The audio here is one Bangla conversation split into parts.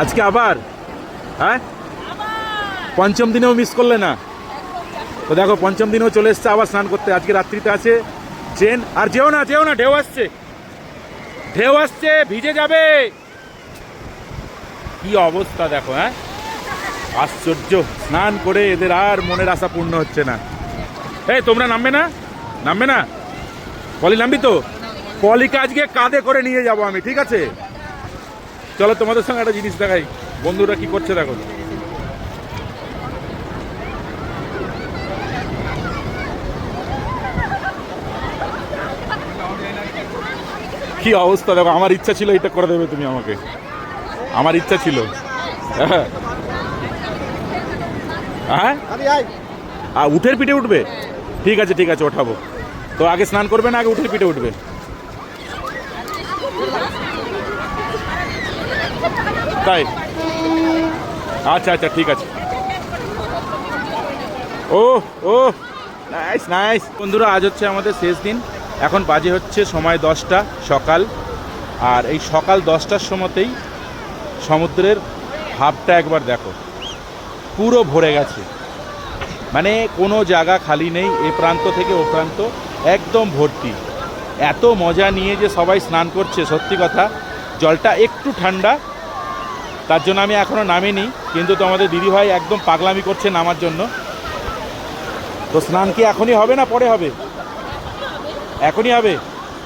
আজকে আবার হ্যাঁ পঞ্চম দিনেও মিস করলে না তো দেখো পঞ্চম দিনেও চলে এসছে আবার স্নান করতে আজকে রাত্রিতে আছে ট্রেন আর যেও না ঢেউ আসছে ভিজে যাবে কি অবস্থা দেখো হ্যাঁ আশ্চর্য স্নান করে এদের আর মনের আশা পূর্ণ হচ্ছে না এই তোমরা নামবে না পলি নামবি তো পলিকে আজকে কাঁধে করে নিয়ে যাব আমি ঠিক আছে চলো তোমাদের সঙ্গে একটা জিনিস দেখাই বন্ধুরা কি করছে দেখো কি অবস্থা দেখো আমার ইচ্ছা ছিল এটা করে দেবে তুমি আমাকে আমার ইচ্ছা ছিল হ্যাঁ উঠের পিঠে উঠবে ঠিক আছে ওঠাবো তো আগে স্নান করবে না আগে উঠের পিঠে উঠবে তাই আচ্ছা ঠিক আছে ও নাইস বন্ধুরা আজ হচ্ছে আমাদের শেষ দিন এখন বাজে হচ্ছে সময় 10টা সকাল আর এই সকাল 10টার সময়তেই সমুদ্রের ভাবটা একবার দেখো পুরো ভরে গেছে মানে কোনো জায়গা খালি নেই এ প্রান্ত থেকে ও প্রান্ত একদম ভর্তি এত মজা নিয়ে যে সবাই স্নান করছে সত্যি কথা জলটা একটু ঠান্ডা তার জন্য আমি এখনও নামিনি কিন্তু তোমাদের দিদিভাই একদম পাগলামি করছে নামার জন্য তো স্নান কি এখনই হবে না পরে হবে এখনই হবে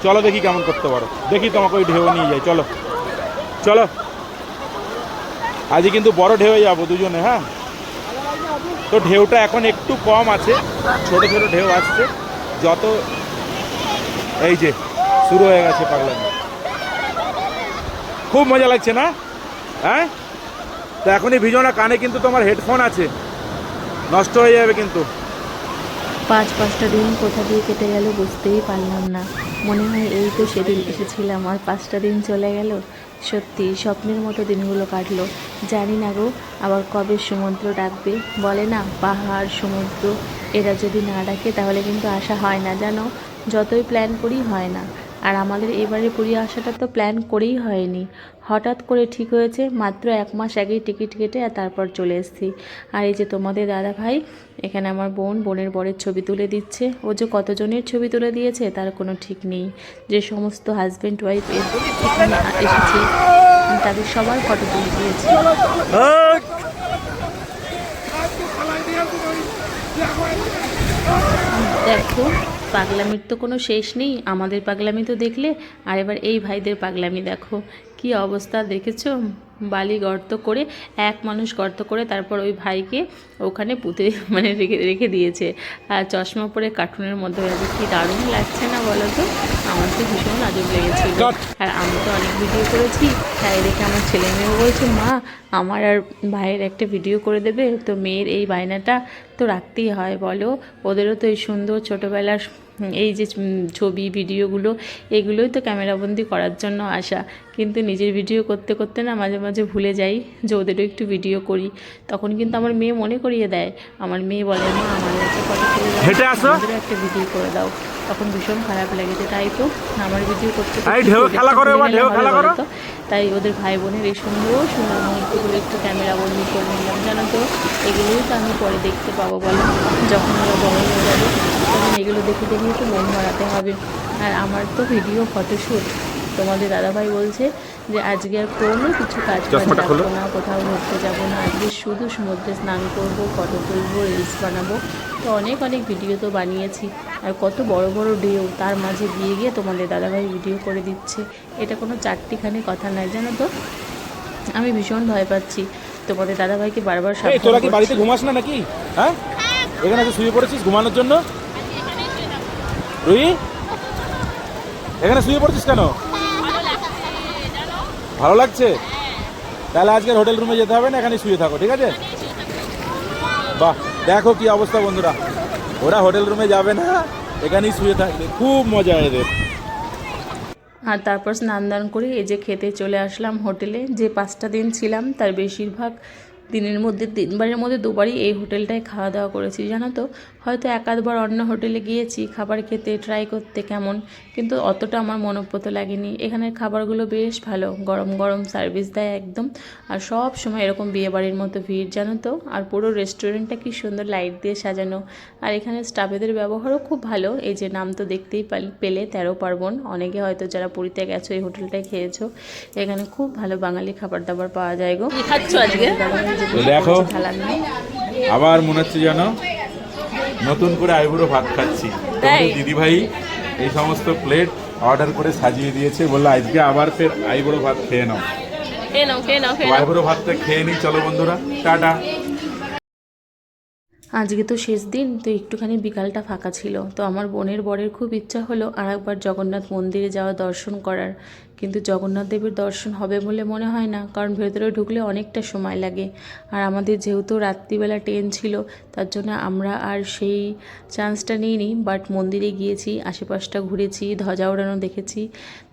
চলো দেখি কেমন করতে পারো দেখি তোমাকে ওই ঢেউ নিয়ে যাই চলো আজকে কিন্তু বড় ঢেউয়ে যাবো দুজনে হ্যাঁ তো ঢেউটা এখন একটু কম আছে ছোট ঢেউ আসছে যত এই যে শুরু হয়ে গেছে পাগলামি খুব মজা লাগছে না হ্যাঁ তো এখনই ভিজো না কানে কিন্তু তোমার হেডফোন আছে নষ্ট হয়ে যাবে কিন্তু 5-5টা দিন কোথা দিয়ে কেটে গেল বুঝতেই পারলাম না মনে হয় এই তো সেদিন এসেছিলাম আর 5টা দিন চলে গেল সত্যি স্বপ্নের মতো দিনগুলো কাটলো জানি না গো আবার কবে সমুদ্র ডাকবে বলে না পাহাড় সমুদ্র এরা যদি না ডাকে তাহলে কিন্তু আসা হয় না জানো যতই প্ল্যান করি হয় না আর আমাদের এবারে পুরী আসাটা তো প্ল্যান করেই হয়নি হঠাৎ করে ঠিক হয়েছে মাত্র 1 মাস আগেই টিকিট কেটে আর তারপর চলে এসেছি আর এই যে তোমাদের দাদা ভাই এখানে আমার বোনের বরের ছবি তুলে দিচ্ছে ও যে কতজনের ছবি তুলে দিয়েছে তার কোনো ঠিক নেই যে সমস্ত হাজব্যান্ড ওয়াইফ এখানে এসেছে তাদের সবার ফটো তুলে দিয়েছে দেখো পাগলামির তো কোনো শেষ নেই আমাদের পাগলামি তো দেখলে আর এবার এই ভাইদের পাগলামি দেখো কি অবস্থা দেখেছো বালি গর্ত করে এক মানুষ গর্ত করে তারপর ওই ভাইকে ওখানে পুঁতে মানে রেখে দিয়েছে আর চশমা পরে কার্টুনের মধ্যে হয়েছে কি দারুণ লাগছে না বলো তো আমার তো ভীষণ আজব লেগেছিল আর আমি তো অনেক ভিডিও করেছি তাই দেখে আমার ছেলে মেয়েও বলছে মা আমার আর ভাইয়ের একটা ভিডিও করে দেবে তো মেয়ের এই বায়নাটা তো রাখতেই হয় বলো ওদেরও তো এই সুন্দর ছোটোবেলার এই যে ছবি ভিডিওগুলো এগুলোই তো ক্যামেরাবন্দি করার জন্য আসা কিন্তু নিজের ভিডিও করতে করতে না মাঝে মাঝে ভুলে যাই যে ওদেরও একটু ভিডিও করি তখন কিন্তু আমার মেয়ে মনে করিয়ে দেয় আমার মেয়ে বলে মা আমার একটা ফটো তুলে দাও আমাদেরও একটা ভিডিও করে দাও তখন ভীষণ খারাপ লেগেছে তাই তো আমার ভিডিও করতে তাই ওদের ভাই বোনের এই সুন্দর সুন্দর মুহূর্তগুলো একটু ক্যামেরাবন্দি করে নিলাম জানো তো এগুলোই তো আমি পরে দেখতে পাবো বলো যখন ওরা বড় হয়ে যাবে তখন এগুলো দেখে দেখে একটু মন ভরাতে হবে আর আমার তো ভিডিও ফটোশ্যুট তোমাদের দাদাভাই বলছে যে আজকে আর কোনো কিছু কাজ করবো না কোথাও ঘুরতে যাবো না আজকে শুধু সমুদ্রে স্নান করবো ফটো তুলবো রিলস বানাবো তো অনেক ভিডিও তো বানিয়েছি আর কত বড় বড় ঢেউ তার মাঝে গিয়ে তোমাদের দাদাভাই ভিডিও করে দিচ্ছে এটা কোনো চারটিখানি কথা নয় জানো তো আমি ভীষণ ভয় পাচ্ছি তোমাদের দাদাভাইকে বারবার তোরা কি বাড়িতে ঘুমাস না নাকি হ্যাঁ এখানে এসে শুয়ে পড়েছিস ঘুমানোর জন্য রুই এখানে শুয়ে পড়ছিস কেন ভালো লাগছে তাহলে আজকের হোটেল রুমে যেতে হবে না এখানে শুয়ে থাকো ঠিক আছে বাহ দেখো কি অবস্থা বন্ধুরা ওরা হোটেল রুমে যাবে না এখানেই শুয়ে থাকবে খুব মজা এদের আর তারপর স্নান দান করে এই যে খেতে চলে আসলাম হোটেলে যে 5টা দিন ছিলাম তার বেশিরভাগ দিনের মধ্যে 3বারের মধ্যে 2বারই এই হোটেলটায় খাওয়া দাওয়া করেছি জানো তো। হয়তো এক আধবার অন্য হোটেলে গিয়েছি খাবার খেতে ট্রাই করতে কেমন, কিন্তু অতটা আমার মনোপ্রত লাগেনি। এখানের খাবারগুলো বেশ ভালো, গরম গরম সার্ভিস দেয় একদম। আর সব সময় এরকম বিয়েবাড়ির মতো ভিড় জানো তো। আর পুরো রেস্টুরেন্টটা কি সুন্দর লাইট দিয়ে সাজানো। আর এখানে স্টাফেদের ব্যবহারও খুব ভালো। এই যে নাম তো দেখতেই পেলে 13 পার্বণ, অনেকে হয়তো যারা পুরীতে গেছো এই হোটেলটায় খেয়েছো। এখানে খুব ভালো বাঙালি খাবার দাবার পাওয়া যায় গো। কি খাচ্ছ আজকে? দেখো আবার মনে হচ্ছে যেন নতুন করে আইবুড়ো ভাত খাচ্ছি। দিদি ভাই এই সমস্ত প্লেট অর্ডার করে সাজিয়ে দিয়েছে, বললো আজকে আবার ফের আইবুড়ো ভাত খেয়ে নাও। আইবুড়ো ভাতটা খেয়ে নিই চলো বন্ধুরা, টাটা। আজকে তো শেষ দিন, তো একটুখানি বিকালটা ফাঁকা ছিল, তো আমার বোনের বরের খুব ইচ্ছা হলো আর একবার জগন্নাথ মন্দিরে যাওয়া দর্শন করার। কিন্তু জগন্নাথ দেবের দর্শন হবে বলে মনে হয় না, কারণ ভেতরে ঢুকলে অনেকটা সময় লাগে। আর আমাদের যেহেতু রাত্রিবেলা ট্রেন ছিল, তার জন্য আমরা আর সেই চান্সটা নিইনি। বাট মন্দিরে গিয়েছি, আশেপাশটা ঘুরেছি, ধ্বজা ওড়ানো দেখেছি,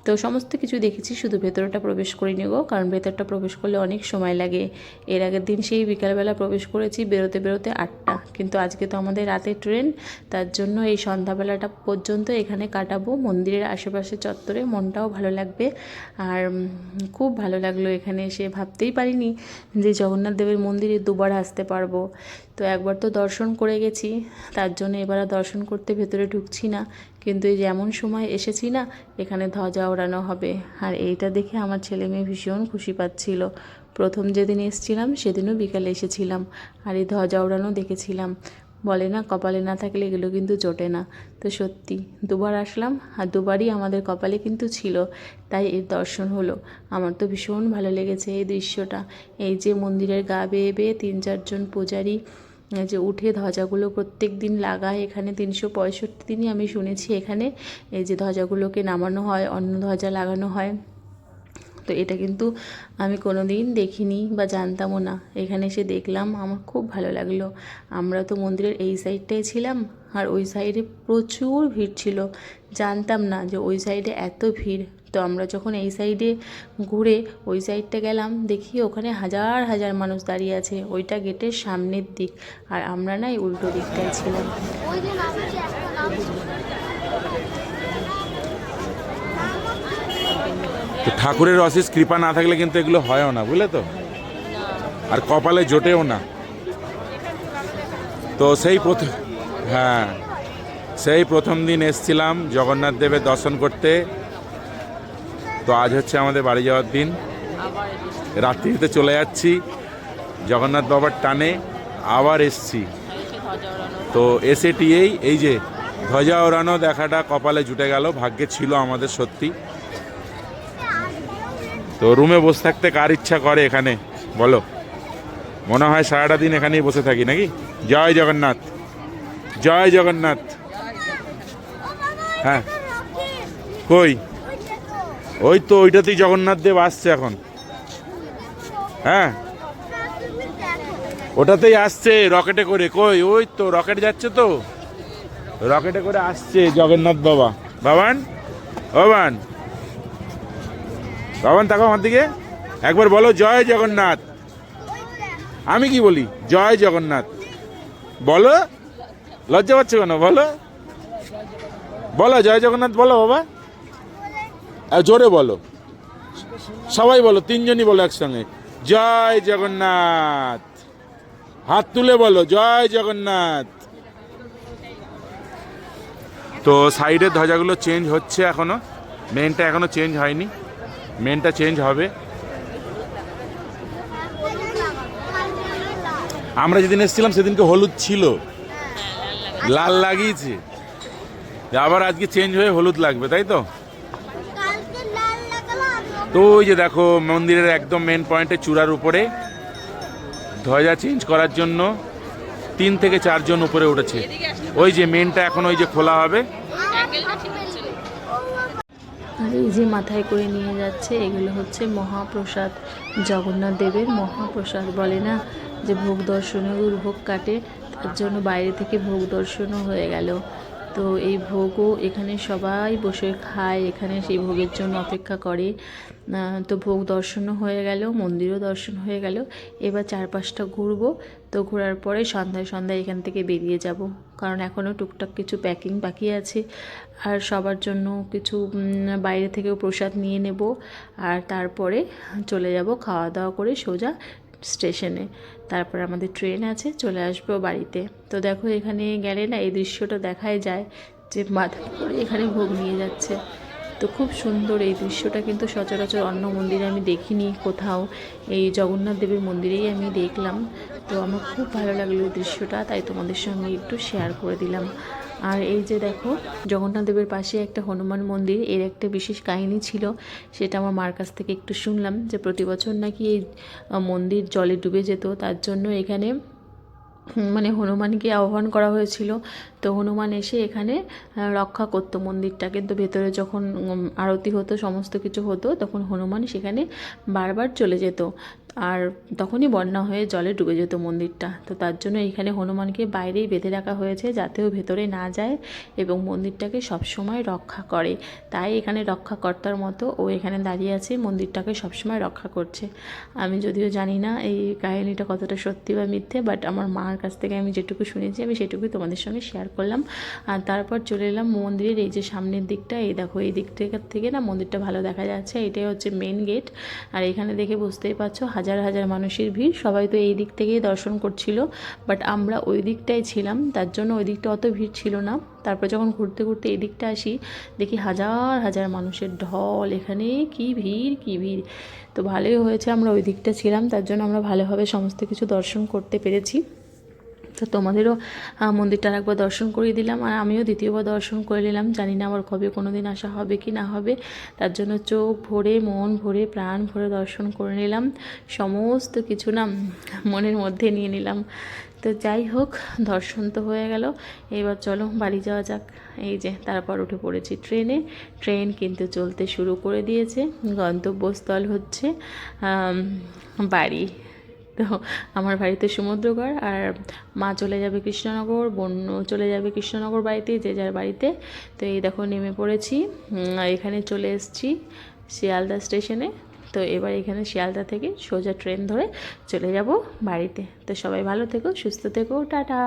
তো সমস্ত কিছু দেখেছি, শুধু ভেতরটা প্রবেশ করিনি গো, কারণ ভেতরটা প্রবেশ করলে অনেক সময় লাগে। এর আগের দিন সেই বিকালবেলা প্রবেশ করেছি, বেরোতে বেরোতে 8টা, কিন্তু আজকে তো আমাদের রাতে ট্রেন, তার জন্য এই সন্ধ্যাবেলাটা পর্যন্ত এখানে কাটাবো মন্দিরের আশেপাশে চত্বরে। মনটাও ভালো লাগবে। আর খুব ভালো লাগলো এখানে এসে, ভাবতেই পারিনি যে জগন্নাথ দেবের মন্দিরে 2বার আসতে পারবো। তো একবার তো দর্শন করে গেছি, তার জন্য এবার আর দর্শন করতে ভেতরে ঢুকছি না। কিন্তু এই যেমন সময় এসেছি না, এখানে ধ্বজা ওড়ানো হবে। আর এইটা দেখে আমার ছেলে মেয়ে ভীষণ খুশি পাচ্ছিল। প্রথম যেদিন এসেছিলাম সেদিনও বিকালে এসেছিলাম, আর এই ধ্বজা ওড়ানো দেখেছিলাম। বলে না কপালে না থাকলে এগুলো কিন্তু জোটে না। তো সত্যি 2বার আসলাম, আর 2বারই আমাদের কপালে কিন্তু ছিল, তাই এর দর্শন হলো। আমার তো ভীষণ ভালো লেগেছে এই দৃশ্যটা। এই যে মন্দিরের গা বেয়ে বেয়ে 3-4 জন পূজারী যে উঠে ধ্বজাগুলো প্রত্যেক দিন লাগায় এখানে, 365 দিনই আমি শুনেছি এখানে এই যে ধ্বজাগুলোকে নামানো হয়, অন্য ধ্বজা লাগানো হয়। তো এটা কিন্তু আমি কোনো দিন দেখিনি বা জানতামও না, এখানে এসে দেখলাম, আমার খুব ভালো লাগলো। আমরা তো মন্দিরের এই সাইডটায় ছিলাম, আর ওই সাইডে প্রচুর ভিড় ছিল, জানতাম না যে ওই সাইডে এত ভিড়। তো আমরা যখন এই সাইডে ঘুরে ওই সাইডটা গেলাম, দেখি ওখানে হাজার হাজার মানুষ দাঁড়িয়ে আছে, ওইটা গেটের সামনের দিক, আর আমরা না এই উল্টো দিকটায় ছিলাম। তো ঠাকুরের অশেষ কৃপা না থাকলে কিন্তু এগুলো হয়ও না, বুঝলে তো, আর কপালে জোটেও না। তো সেই প্রথম দিন এসছিলাম জগন্নাথ দেবের দর্শন করতে। তো আজ হচ্ছে আমাদের বাড়ি যাওয়ার দিন, রাত্রিতে চলে যাচ্ছি জগন্নাথ বাবার টানে, আবার এসছি। তো এসে টিয়েই এই যে ধ্বজা ওড়ানো দেখাটা কপালে জুটে গেল, ভাগ্যে ছিল আমাদের সত্যি। তো রুমে বসে থাকতে কার ইচ্ছা করে এখানে বলো? মনে হয় সারাটা দিন এখানেই বসে থাকি নাকি। জয় জগন্নাথ, জয় জগন্নাথ। হ্যাঁ কই? ওই তো ওইটাতেই জগন্নাথ দেব আসছে এখন। হ্যাঁ ওটাতেই আসছে রকেটে করে। কই? ওই তো রকেট যাচ্ছে, তো রকেটে করে আসছে জগন্নাথ বাবা। বাবান, বাবান, বাবান তাকাও আমার দিকে, একবার বলো জয় জগন্নাথ। আমি কি বলি? জয় জগন্নাথ বলো, লজ্জা পাচ্ছ কেন? বলো, বলো জয় জগন্নাথ বলো বাবা, জোরে বলো, সবাই বলো, 3জনই বলো একসঙ্গে, জয় জগন্নাথ। হাত তুলে বলো জয় জগন্নাথ। তো সাইডের ধ্বজাগুলো চেঞ্জ হচ্ছে এখনো, মেনটা এখনো চেঞ্জ হয়নি, মেনটা চেঞ্জ হবে। আমরা যেদিন এসেছিলাম সেদিনকে হলুদ ছিল, লাল লাগিয়েছে, আবার আজকে চেঞ্জ হয়ে হলুদ লাগবে, তাই তো? তো ওই যে দেখো মন্দিরের একদম মেন পয়েন্টে চূড়ার উপরে ধ্বজা চেঞ্জ করার জন্য 3 থেকে 4 জন উপরে উঠেছে। ওই যে মেনটা এখন ওই যে খোলা হবে। আর এই যে মাথায় করে নিয়ে যাচ্ছে, এগুলো হচ্ছে মহাপ্রসাদ, জগন্নাথ দেবের মহাপ্রসাদ। বলে না যে ভোগ দর্শনে দুর্ভোগ কাটে, তার জন্য বাইরে থেকে ভোগ দর্শনও হয়ে গেল। তো এই ভোগও এখানে সবাই বসে খায়, এখানে সেই ভোগের জন্য অপেক্ষা করে। তো ভোগ দর্শনও হয়ে গেল, মন্দিরও দর্শন হয়ে গেল। এবার চারপাশটা ঘুরবো। তো ঘোরার পরে সন্ধ্যায় সন্ধ্যায় এখান থেকে বেরিয়ে যাব, কারণ এখনও টুকটাক কিছু প্যাকিং বাকি আছে। আর সবার জন্য কিছু বাইরে থেকেও প্রসাদ নিয়ে নেব। আর তারপরে চলে যাব খাওয়া দাওয়া করে সোজা স্টেশনে। তারপর আমাদের ট্রেন আছে, চলে আসবো বাড়িতে। তো দেখো এখানে গেলে না এই দৃশ্যটা দেখাই যায় যে মাথায় করে এখানে ভোগ নিয়ে যাচ্ছে। তো খুব সুন্দর এই দৃশ্যটা, কিন্তু সচরাচর অন্য মন্দিরে আমি দেখিনি কোথাও, এই জগন্নাথ দেবের মন্দিরেই আমি দেখলাম। তো আমার খুব ভালো লাগলো এই দৃশ্যটা, তাই তোমাদের সঙ্গে একটু শেয়ার করে দিলাম। আর এই যে দেখো জগন্নাথ দেবের পাশে একটা হনুমান মন্দির, এর একটা বিশেষ কাহিনী ছিল, সেটা আমার মার কাছ থেকে একটু শুনলাম যে প্রতি বছর নাকি এই মন্দির জলে ডুবে যেত, তার জন্য এখানে মানে হনুমানকে আহ্বান করা হয়েছিল। তো হনুমান এসে এখানে রক্ষা করতো মন্দিরটা, কিন্তু ভেতরে যখন আরতি হতো সমস্ত কিছু হতো তখন হনুমান সেখানে বারবার চলে যেত, আর তখনই বন্যা হয়ে জলে ডুবে যেত মন্দিরটা। তো তার জন্য এখানে হনুমানকে বাইরেই বেঁধে রাখা হয়েছে, যাতে ও ভেতরে না যায় এবং মন্দিরটাকে সবসময় রক্ষা করে। তাই এখানে রক্ষাকর্তার মতো ও এখানে দাঁড়িয়ে আছে, মন্দিরটাকে সবসময় রক্ষা করছে। আমি যদিও জানি না এই কাহিনীটা কতটা সত্যি বা মিথ্যে, বাট আমার মার কাছ থেকে আমি যেটুকু শুনেছি আমি সেটুকুই তোমাদের সঙ্গে শেয়ার করলাম। আর তারপর চলে এলাম মন্দিরের এই যে সামনের দিকটা, এই দেখো এই দিক থেকে না মন্দিরটা ভালো দেখা যাচ্ছে, এটাই হচ্ছে মেন গেট। আর এখানে দেখে বুঝতেই পারছো হাজার হাজার মানুষের ভিড়, সবাই তো এই দিক থেকেই দর্শন করছিল, বাট আমরা ওই দিকটাই ছিলাম, তার জন্য ওই দিকটা অত ভিড় ছিল না। তারপর যখন ঘুরতে ঘুরতে এই দিকটা আসি, দেখি হাজার হাজার মানুষের ঢল, এখানে কি ভিড় কি ভিড়। তো ভালোই হয়েছে আমরা ওই দিকটা ছিলাম, তার জন্য আমরা ভালোভাবে সমস্ত কিছু দর্শন করতে পেরেছি। তো তোমাদেরও মন্দিরটা একবার দর্শন করিয়ে দিলাম, আর আমিও দ্বিতীয়বার দর্শন করে নিলাম। জানি না আবার কবে কোনো দিন আসা হবে কি না হবে, তার জন্য চোখ ভরে মন ভরে প্রাণ ভরে দর্শন করে নিলাম, সমস্ত কিছু না মনের মধ্যে নিয়ে নিলাম। তো যাই হোক, দর্শন তো হয়ে গেল, এবার চলো বাড়ি যাওয়া যাক। এই যে তারপর উঠে পড়েছি ট্রেনে। ট্রেন কিন্তু চলতে শুরু করে দিয়েছে, গন্তব্যস্থল হচ্ছে বাড়ি। তো আমার বাড়িতে সমুদ্রগড়, আর মা চলে যাবে কৃষ্ণনগর, বোনও চলে যাবে কৃষ্ণনগর বাড়িতে, যে যার বাড়িতে। তো এই দেখো নেমে পড়েছি, এখানে চলে এসেছি শিয়ালদা স্টেশনে। তো এবার এখানে শিয়ালদা থেকে সোজা ট্রেন ধরে চলে যাব বাড়িতে। তো সবাই ভালো থেকো, সুস্থ থেকো, টাটা।